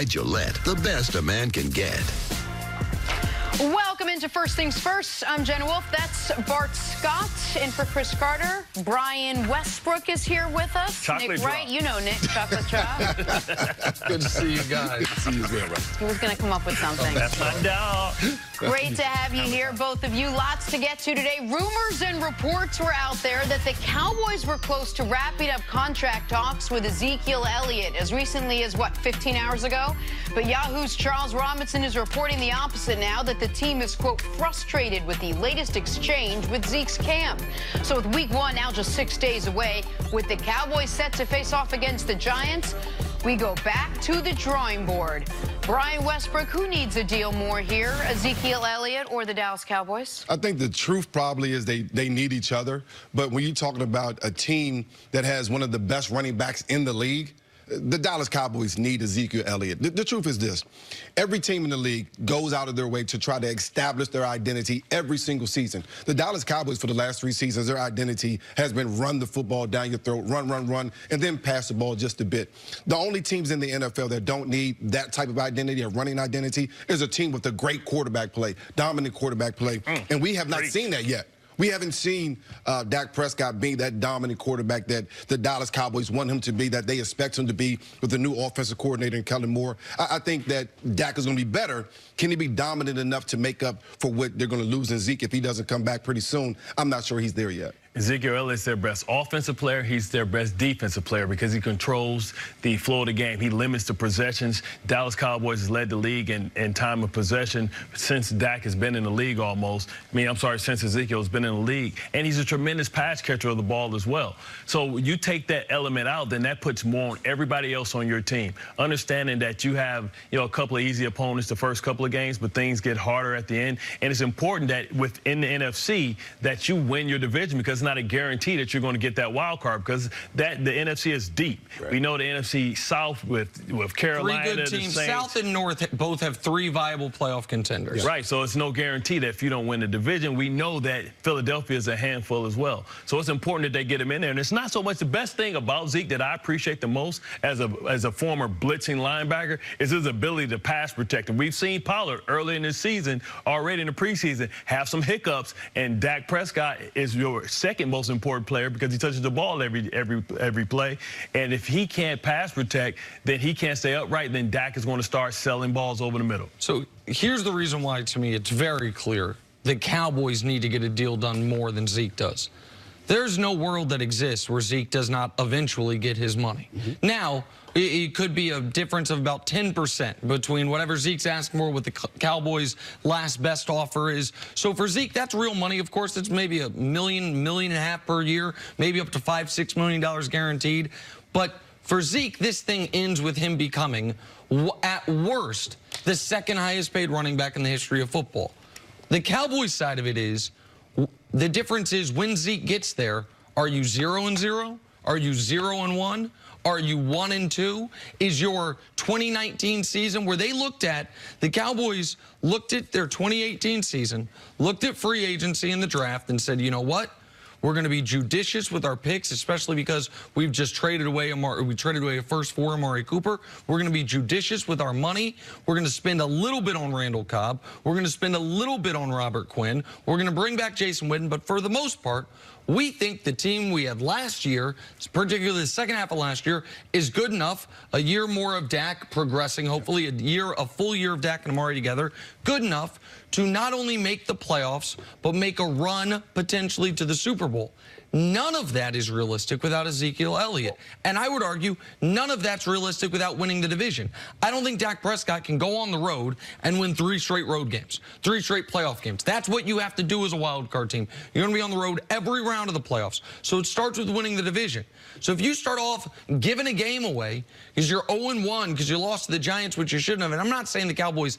by Gillette, the best a man can get. Welcome into First Things First. I'm Jen Wolf. That's Bart Scott. In for Chris Carter. Biran Westbook is here with us. Chocolate Nick drop. Wright, you know Nick. Chocolate drop. Good to see you guys. Good to see you as well, right? He was going to come up with something. That's my dog. Great to have you here, both of you. Lots to get to today. Rumors and reports were out there that the Cowboys were close to wrapping up contract talks with Ezekiel Elliott as recently as, 15 hours ago? But Yahoo's Charles Robinson is reporting the opposite now, that the team is, quote, frustrated with the latest exchange with Zeke's camp. So with week 1 now just 6 days away, with the Cowboys set to face off against the Giants, we go back to the drawing board. Biran Westbook, who needs a deal more here, Ezekiel Elliott or the Dallas Cowboys? I think the truth probably is they need each other. But when you're talking about a team that has one of the best running backs in the league, the Dallas Cowboys need Ezekiel Elliott. The truth is this. Every team in the league goes out of their way to try to establish their identity every single season. The Dallas Cowboys, for the last 3 seasons, their identity has been run the football down your throat, run, and then pass the ball just a bit. The only teams in the NFL that don't need that type of identity, a running identity, is a team with a great quarterback play, dominant quarterback play, and we have not seen that yet. We haven't seen Dak Prescott being that dominant quarterback that the Dallas Cowboys want him to be, that they expect him to be with the new offensive coordinator in Kellen Moore. I think that Dak is going to be better. Can he be dominant enough to make up for what they're going to lose in Zeke if he doesn't come back pretty soon? I'm not sure he's there yet. Ezekiel Elliott's their best offensive player. He's their best defensive player because he controls the flow of the game. He limits the possessions. Dallas Cowboys has led the league in time of possession since Dak has been in the league almost. Since Ezekiel has been in the league. And he's a tremendous pass catcher of the ball as well. So you take that element out, then that puts more on everybody else on your team. Understanding that you have, a couple of easy opponents the first couple of games, but things get harder at the end. And it's important that within the NFC that you win your division, because it's not a guarantee that you're going to get that wild card, because the NFC is deep. Right. We know the NFC South with Carolina. 3 good teams. South and North both have 3 viable playoff contenders. Right, so it's no guarantee that if you don't win the division, we know that Philadelphia is a handful as well. So it's important that they get him in there. And it's not so much the best thing about Zeke that I appreciate the most as a former blitzing linebacker is his ability to pass protect. And we've seen Pollard early in this season, already in the preseason, have some hiccups, and Dak Prescott is your second most important player because he touches the ball every play. And if he can't pass protect, then he can't stay upright, then Dak is going to start selling balls over the middle. So here's the reason why, to me, it's very clear the Cowboys need to get a deal done more than Zeke does. There's no world that exists where Zeke does not eventually get his money. Now, it could be a difference of about 10% between whatever Zeke's asking for, what the Cowboys' last best offer is. So for Zeke, that's real money. Of course, it's maybe $1 million, $1.5 million per year, maybe up to $5, $6 million guaranteed. But for Zeke, this thing ends with him becoming, at worst, the second highest paid running back in the history of football. The Cowboys side of it is, the difference is when Zeke gets there, are you 0-0? Are you 0-1? Are you 1-2? Is your 2019 season where they looked at, the Cowboys looked at their 2018 season, looked at free agency in the draft and said, you know what? We're going to be judicious with our picks, especially because we've just traded away a first for Amari Cooper. We're going to be judicious with our money. We're going to spend a little bit on Randall Cobb. We're going to spend a little bit on Robert Quinn. We're going to bring back Jason Witten. But for the most part, we think the team we had last year, particularly the second half of last year, is good enough. A year more of Dak progressing, hopefully a full year of Dak and Amari together, good enough to not only make the playoffs, but make a run potentially to the Super Bowl. None of that is realistic without Ezekiel Elliott. And I would argue none of that's realistic without winning the division. I don't think Dak Prescott can go on the road and win 3 straight road games, 3 straight playoff games. That's what you have to do as a wild card team. You're going to be on the road every round of the playoffs. So it starts with winning the division. So if you start off giving a game away because you're 0-1 because you lost to the Giants, which you shouldn't have, and I'm not saying the Cowboys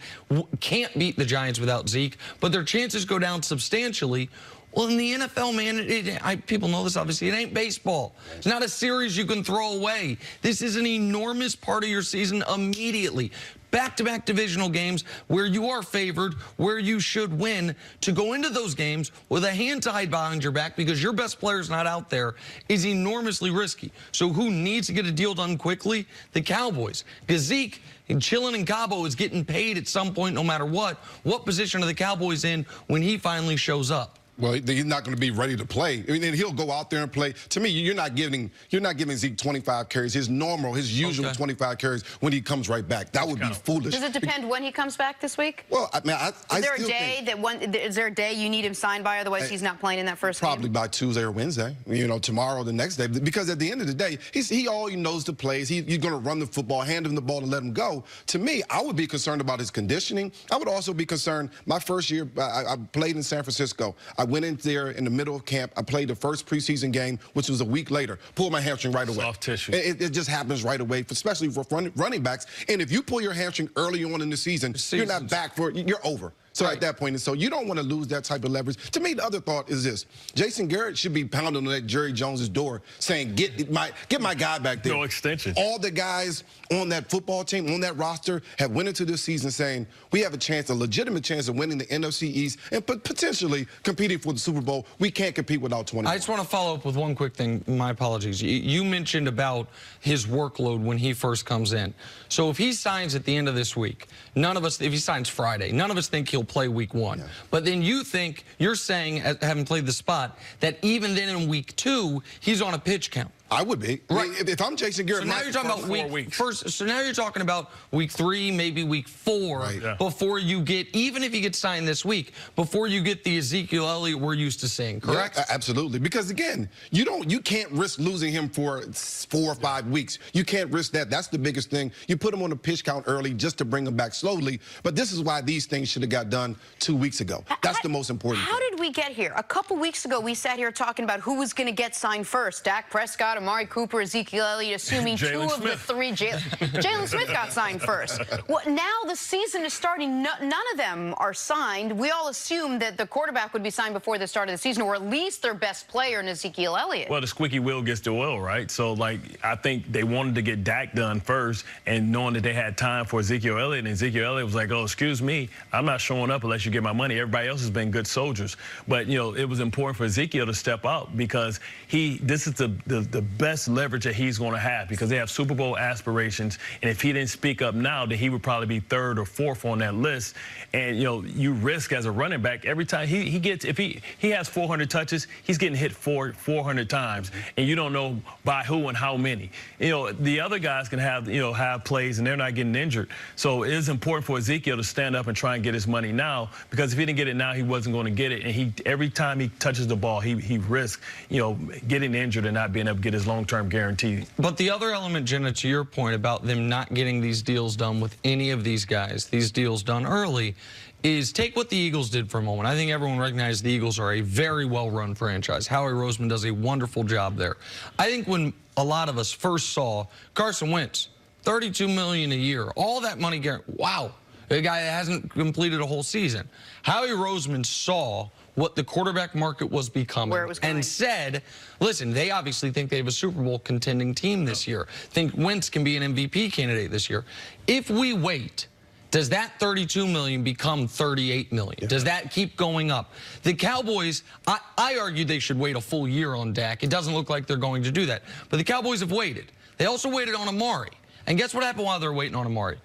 can't beat the Giants without Zeke, but their chances go down substantially. Well, in the NFL, man, people know this, obviously. It ain't baseball. It's not a series you can throw away. This is an enormous part of your season immediately. Back-to-back divisional games where you are favored, where you should win. To go into those games with a hand tied behind your back because your best player's not out there is enormously risky. So who needs to get a deal done quickly? The Cowboys. Because Zeke, chilling in Cabo, is getting paid at some point no matter what. What position are the Cowboys in when he finally shows up? Well, he's not going to be ready to play. I mean, he'll go out there and play. To me, you're not giving Zeke 25 carries, his usual 25 carries when he comes right back. That would be foolish. Does it depend when he comes back this week? Well, I mean, is there a day you need him signed by? Otherwise, he's not playing in that first probably game? by Tuesday or Wednesday. You know, tomorrow or the next day. Because at the end of the day, he already knows the plays. He's going to run the football, hand him the ball, and let him go. To me, I would be concerned about his conditioning. I would also be concerned. My first year, I played in San Francisco. I went in there in the middle of camp. I played the first preseason game, which was a week later. Pulled my hamstring right away. Soft tissue. It just happens right away, especially for running backs. And if you pull your hamstring early on in the season, you're not back for it. You're over. So at that point, and so you don't want to lose that type of leverage. To me, the other thought is this: Jason Garrett should be pounding on that Jerry Jones's door, saying, "Get my guy back there." No extension. All the guys on that football team, on that roster, have went into this season saying we have a legitimate chance of winning the NFC East and potentially competing for the Super Bowl. We can't compete without 20. I just want to follow up with one quick thing. My apologies. You mentioned about his workload when he first comes in. So if he signs at the end of this week, none of us, if he signs Friday, none of us think he'll play week 1. Yeah. But then you're saying, having played the spot, that even then in week 2, he's on a pitch count. I would be. Right. If I'm Jason Garrett, so now you're talking about So now you're talking about week 3, maybe week 4, before you get, even if he gets signed this week, before you get the Ezekiel Elliott we're used to seeing, correct? Yeah, absolutely. Because again, you can't risk losing him for 4 or 5 weeks. You can't risk that. That's the biggest thing. You put him on a pitch count early just to bring him back slowly. But this is why these things should have got done 2 weeks ago. That's the most important thing. How did we get here? A couple weeks ago, we sat here talking about who was going to get signed first: Dak Prescott, Amari Cooper, Ezekiel Elliott, assuming two of the three. Jalen Smith got signed first. Well, now the season is starting. None of them are signed. We all assumed that the quarterback would be signed before the start of the season, or at least their best player in Ezekiel Elliott. Well, the squeaky wheel gets the oil, right? So, like, I think they wanted to get Dak done first, and knowing that they had time for Ezekiel Elliott, and Ezekiel Elliott was like, oh, excuse me, I'm not showing up unless you get my money. Everybody else has been good soldiers. But, you know, it was important for Ezekiel to step out because this is the best leverage that he's going to have, because they have Super Bowl aspirations, and if he didn't speak up now, then he would probably be 3rd or 4th on that list. And, you know, you risk as a running back every time he gets, if he has 400 touches, he's getting hit 400 times, and you don't know by who and how many. You know, the other guys can have, you know, have plays, and they're not getting injured. So it is important for Ezekiel to stand up and try and get his money now, because if he didn't get it now, he wasn't going to get it. And every time he touches the ball, he risks, you know, getting injured and not being able to get his long-term guarantee. But the other element, Jenna, to your point about them not getting these deals done with any of these guys, these deals done early, is take what the Eagles did for a moment. I think everyone recognizes the Eagles are a very well-run franchise. Howie Roseman does a wonderful job there. I think when a lot of us first saw Carson Wentz, $32 million a year, all that money, wow, a guy that hasn't completed a whole season. Howie Roseman saw what the quarterback market was becoming, where it was going, and said, listen, they obviously think they have a Super Bowl contending team this year. Think Wentz can be an MVP candidate this year. If we wait, does that $32 million become $38 million? Yeah. Does that keep going up? The Cowboys, I argued they should wait a full year on Dak. It doesn't look like they're going to do that. But the Cowboys have waited. They also waited on Amari. And guess what happened while they're waiting on Amari?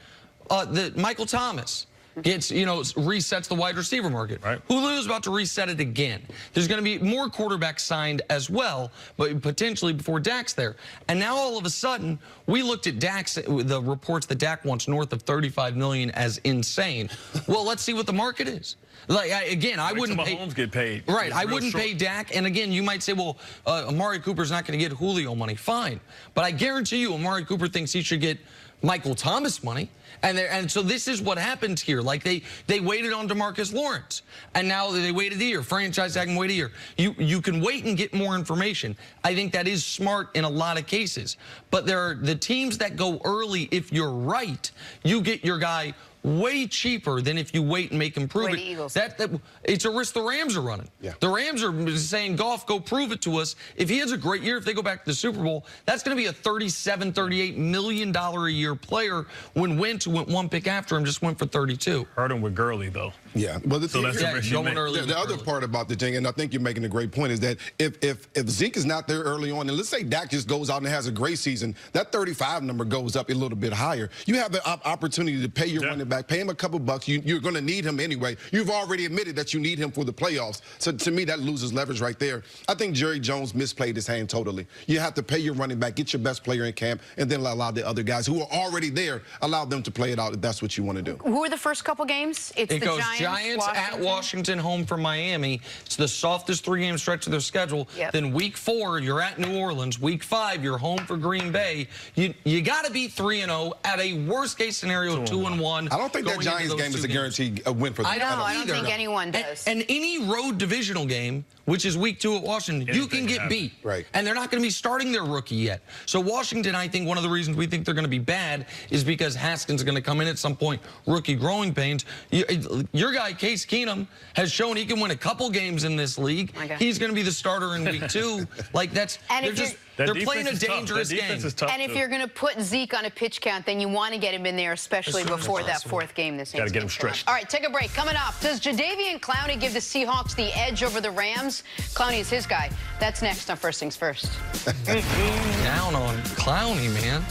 Michael Thomas gets, you know, resets the wide receiver market. Right. Julio's about to reset it again. There's going to be more quarterbacks signed as well, but potentially before Dak's there. And now all of a sudden, we looked at the reports that Dak wants north of $35 million as insane. Well, let's see what the market is. Like, again, I wouldn't pay. Mahomes get paid. Right, I wouldn't pay Dak. And again, you might say, well, Amari Cooper's not going to get Julio money. Fine. But I guarantee you, Amari Cooper thinks he should get Michael Thomas money. And so this is what happens here. Like, they waited on DeMarcus Lawrence, and now they waited a year. Franchise tag and wait a year. You can wait and get more information. I think that is smart in a lot of cases. But there are the teams that go early. If you're right, you get your guy way cheaper than if you wait and make him prove it. Eagles. It's a risk the Rams are running. Yeah. The Rams are saying, Goff, go prove it to us. If he has a great year, if they go back to the Super Bowl, that's going to be a $37, $38 million a year player when Wentz, who went one pick after him, just went for 32. Hurt him with Gurley, though. Yeah. Well, So that's the risk you make. The other part about the thing, and I think you're making a great point, is that if Zeke is not there early on, and let's say Dak just goes out and has a great season, that 35 number goes up a little bit higher. You have the opportunity to pay your running back, pay him a couple bucks. You're going to need him anyway. You've already admitted that you need him for the playoffs. So to me, that loses leverage right there. I think Jerry Jones misplayed his hand totally. You have to pay your running back, get your best player in camp, and then allow the other guys who are already there, allow them to play it out if that's what you want to do. Who are the first couple games? It goes Giants at Washington, home for Miami. It's the softest three-game stretch of their schedule. Yep. Then week 4, you're at New Orleans. Week 5, you're home for Green Bay. You got to beat 3-0 at a worst-case scenario 2-1. I don't think that Giants game is a guaranteed win for them. I don't either. Think anyone does. And any road divisional game, which is week 2 at Washington, you can get beat. Right. And they're not going to be starting their rookie yet. So Washington, I think one of the reasons we think they're going to be bad is because Haskins is going to come in at some point, rookie growing pains. Your guy, Case Keenum, has shown he can win a couple games in this league. He's going to be the starter in week 2. Like, they're playing a dangerous game. And if you're going to put Zeke on a pitch count, then you want to get him in there, especially before that 4th game this season. Got to get him stretched. All right, take a break. Coming up, does Jadeveon Clowney give the Seahawks the edge over the Rams? Clowney is his guy. That's next on First Things First. Down on Clowney, man.